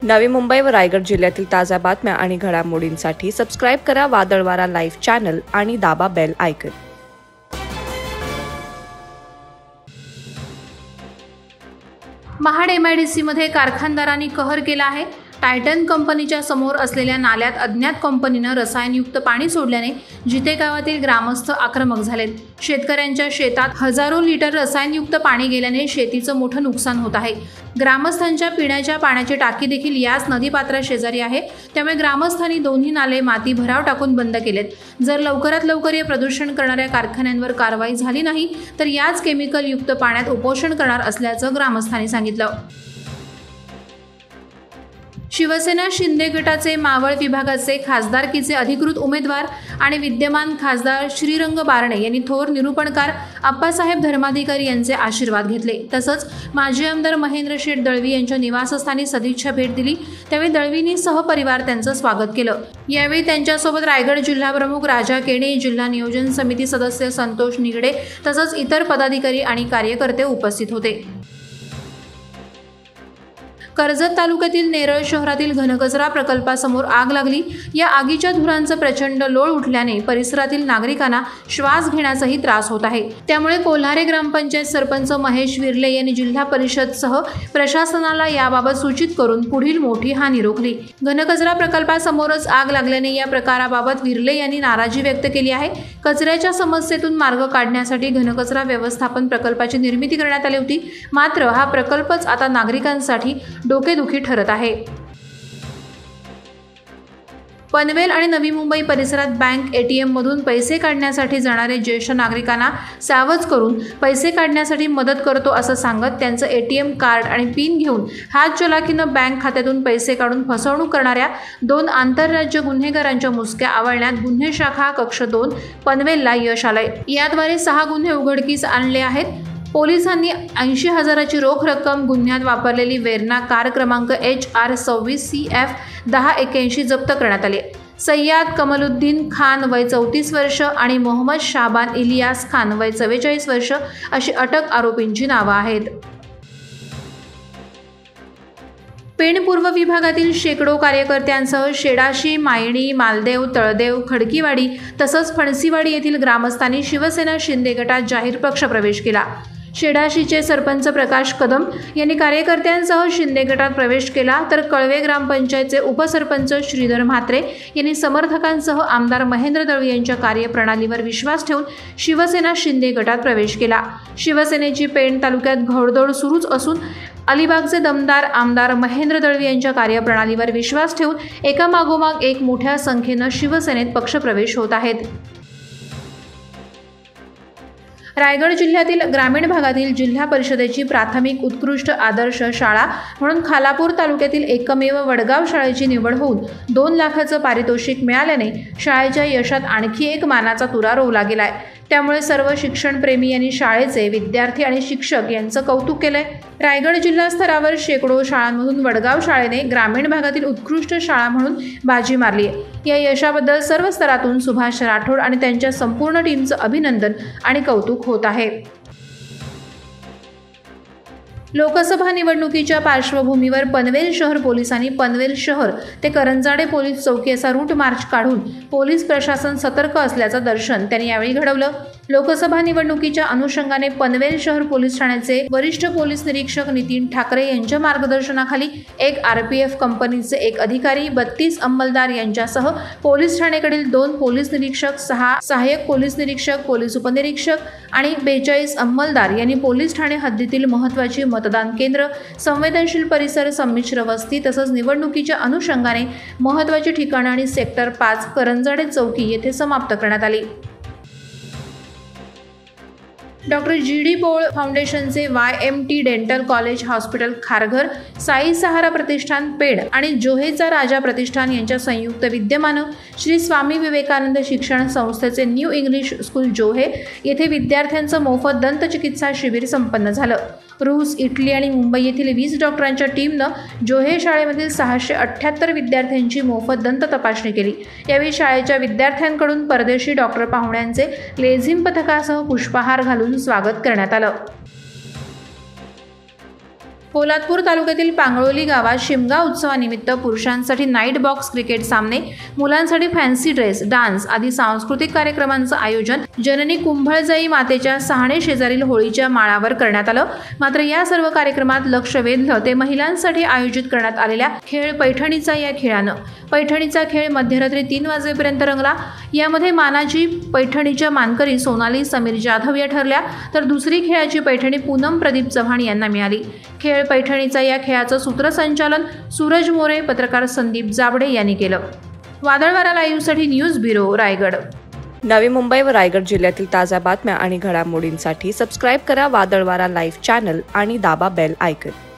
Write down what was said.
नवी मुंबई व रायगड जिल्ह्यातील ताज्या बातम्या आणि घडामोडींसाठी सबस्क्राईब करा वादळवारा लाईव्ह चॅनल आणि दाबा बेल आयकॉन। महाड MIDC मध्ये कारखानदारांनी कहर केला आहे। टायटन कंपनीच्या समोर असलेल्या नाल्यात अज्ञात कंपनीने रसायनयुक्त पाणी सोडल्याने जिते गावातील ग्रामस्थ आक्रमक झालेत। शेतकऱ्यांच्या शेतात हजारो लिटर रसायनयुक्त पाणी गेल्याने शेतीचं मोठं नुकसान होत आहे। ग्रामस्थांच्या पिण्याच्या पाण्याची टाकी देखील याच नदीपात्रा शेजारी आहे, त्यामुळे ग्रामस्थांनी दोन्ही नाले माती भराव टाकून बंद केलेत। जर लवकरात लवकर या प्रदूषण करणाऱ्या कारखान्यांवर कारवाई झाली नाही तर याच केमिकल युक्त पाण्यात उपोषण करणार असल्याचं ग्रामस्थांनी सांगितलं। शिवसेना शिंदे गटाचे मावळ विभागाचे खासदारकीचे अधिकृत उमेदवार आणि विद्यमान खासदार श्रीरंग बारणे यांनी थोर निरूपणकार आप्पासाहेब धर्माधिकारी यांचे आशीर्वाद घेतले। तसंच माजी आमदार महेंद्र शेठ दळवी यांच्या निवासस्थानी सदिच्छा भेट दिली, त्यावेळी दळवींनी सहपरिवार त्यांचं स्वागत केलं। यावेळी त्यांच्यासोबत रायगड जिल्हा प्रमुख राजा केणे, जिल्हा नियोजन समिती सदस्य संतोष निगडे तसंच इतर पदाधिकारी आणि कार्यकर्ते उपस्थित होते। कर्जत तालुक्यातील नेरळ शहरातील घनकचरा प्रकल्पासमोर आग लागली। या आगीच्या धुरांचं प्रचंड लोळ उठल्याने परिसरातील नागरिकांना श्वास घेण्याचाही त्रास होत आहे। त्यामुळे कोल्हारे ग्रामपंचायत सरपंच महेश विर्ले यांनी जिल्हा परिषदसह प्रशासनाला याबाबत सूचित करून पुढील मोठी हानी रोखली। घनकचरा प्रकल्पासमोरच आग लागल्याने या प्रकाराबाबत विर्ले यांनी नाराजी व्यक्त केली आहे। कचऱ्याच्या समस्येतून मार्ग काढण्यासाठी घनकचरा व्यवस्थापन प्रकल्पाची निर्मिती करण्यात आली होती, मात्र हा प्रकल्पच आता नागरिकांसाठी डोकेदुखी ठरत आहे। पनवेल आणि नवी मुंबई परिसरात बँक ATM मधून पैसे काढण्यासाठी जाणारे ज्येष्ठ नागरिकांना सावध करून पैसे काढण्यासाठी मदत करतो असं सांगत त्यांचं ATM कार्ड आणि पिन घेऊन हातचलाखीनं बँक खात्यातून पैसे काढून फसवणूक करणाऱ्या 2 आंतरराज्य गुन्हेगारांच्या मुसक्या आवळण्यात गुन्हे शाखा कक्ष 2 पनवेलला यश आलंय। याद्वारे 6 गुन्हे उघडकीस आणले आहेत। पोलिसांनी 80,000ची रोख रक्कम, गुन्ह्यात वापरलेली वेर्ना कार क्रमांक HR 26CF 1081 जप्त करण्यात आली। सय्याद कमलुद्दीन खान वय 34 वर्ष आणि मोहम्मद शाबान इलियास खान वय 44 वर्ष अशी अटक आरोपींची नावं आहेत। पेण पूर्व विभागातील शेकडो कार्यकर्त्यांसह शेडाशी, मायणी, मालदेव, तळदेव, खडकीवाडी तसंच फणसीवाडी येथील ग्रामस्थांनी शिवसेना शिंदे गटात जाहीर पक्ष प्रवेश केला। शेडाशीचे सरपंच प्रकाश कदम यांनी कार्यकर्त्यांसह शिंदे गटात प्रवेश केला, तर कळवे ग्रामपंचायतचे उपसरपंच श्रीधर म्हात्रे यांनी समर्थकांसह आमदार महेंद्र दळवी यांच्या कार्यप्रणालीवर विश्वास ठेवून शिवसेना शिंदे गटात प्रवेश केला। शिवसेनेची पेण तालुक्यात घोडदौड सुरूच असून अलिबागचे दमदार आमदार महेंद्र दळवी यांच्या कार्यप्रणालीवर विश्वास ठेवून एकामागोमाग एक मोठ्या संख्येनं शिवसेनेत पक्षप्रवेश होत आहेत। रायगड जिल्ह्यातील ग्रामीण भागातील जिल्हा परिषदेची प्राथमिक उत्कृष्ट आदर्श शाळा म्हणून खालापूर तालुक्यातील एकमेव वडगाव शाळेची निवड होऊन 2 लाखाचं पारितोषिक मिळाल्याने शाळेच्या यशात आणखी एक मानाचा तुरा रोवला गेलाय। त्यामुळे सर्व शिक्षणप्रेमी यांनी शाळेचे विद्यार्थी आणि शिक्षक यांचं कौतुक केलंय। रायगड जिल्हा स्तरावर शेकडो शाळांमधून वडगाव शाळेने ग्रामीण भागातील उत्कृष्ट शाळा म्हणून बाजी मारली आहे। या यशाबद्दल सर्व स्तरातून सुभाष राठोड आणि त्यांच्या संपूर्ण टीमचं अभिनंदन आणि कौतुक होत आहे। लोकसभा निवडणुकीच्या पार्श्वभूमीवर पनवेल शहर पोलिसांनी पनवेल शहर ते करंजाडे पोलीस चौकी असा रूट मार्च काढून पोलीस प्रशासन सतर्क असल्याचं दर्शन त्यांनी यावेळी घडवलं। लोकसभा निवडणुकीच्या अनुषंगाने पनवेल शहर पोलीस ठाण्याचे वरिष्ठ पोलीस निरीक्षक नितीन ठाकरे यांच्या मार्गदर्शनाखाली एक RPF कंपनीचे एक अधिकारी, 32 अंमलदार यांच्यासह पोलीस ठाणेकडील 2 पोलीस निरीक्षक, 6 सहाय्यक पोलीस निरीक्षक, पोलीस उपनिरीक्षक आणि 42 अंमलदार यांनी पोलीस ठाणे हद्दीतील महत्त्वाची मतदान केंद्र, संवेदनशील परिसर, संमिश्र वस्ती तसंच निवडणुकीच्या अनुषंगाने महत्त्वाची ठिकाणं आणि सेक्टर 5 करंजाडे चौकी येथे समाप्त करण्यात आली। डॉक्टर GD पोळ फाउंडेशनचे YMT dental college hospital Kharghar, Sai Sahara Pratishthan पेड आणि जोहेचा राजा प्रतिष्ठान यांच्या संयुक्त विद्यमानं श्री स्वामी विवेकानंद शिक्षण संस्थेचे न्यू इंग्लिश स्कूल जोहे येथे विद्यार्थ्यांचं मोफत दंतचिकित्सा शिबिर संपन्न झालं। रूस, इटली आणि मुंबई येथील 20 डॉक्टरांच्या टीमनं जोहे शाळेमधील 678 विद्यार्थ्यांची मोफत दंत तपासणी केली। यावेळी शाळेच्या विद्यार्थ्यांकडून परदेशी डॉक्टर पाहुण्यांचे लेझिम पथकासह पुष्पहार घालून स्वागत करण्यात आलं। पोलादपूर तालुक्यातील पांगळोली गावात शिमगा उत्सवानिमित्त पुरुषांसाठी नाईट बॉक्स क्रिकेट सामने, मुलांसाठी फॅन्सी ड्रेस, डान्स आदी सांस्कृतिक कार्यक्रमांचं आयोजन जननी कुंभळजाई मातेच्या सहाणे शेजारील होळीच्या माळावर करण्यात आलं. मात्र या सर्व कार्यक्रमात लक्ष वेधलं ते महिलांसाठी आयोजित करण्यात आलेल्या खेळ पैठणीचा या खेळानं. पैठणीचा खेळ मध्यरात्री 3 वाजेपर्यंत रंगला. यामध्ये मानाची पैठणीच्या मानकरी सोनाली समीर जाधव या ठरल्या, तर दुसरी खेळाची पैठणी पूनम प्रदीप चव्हाण यांना मिळाली. खेळ पैठणीचा या खेळाचं सूत्रसंचालन सूरज मोरे, पत्रकार संदीप जाबडे यांनी केलं. वादळवारा लाईव्हसाठी न्यूज ब्युरो, रायगड. नवी मुंबई व रायगड जिल्ह्यातील ताज्या बातम्या आणि घडामोडींसाठी सबस्क्राईब करा वादळवारा लाईव्ह चॅनल आणि दाबा बेल आयकॉन.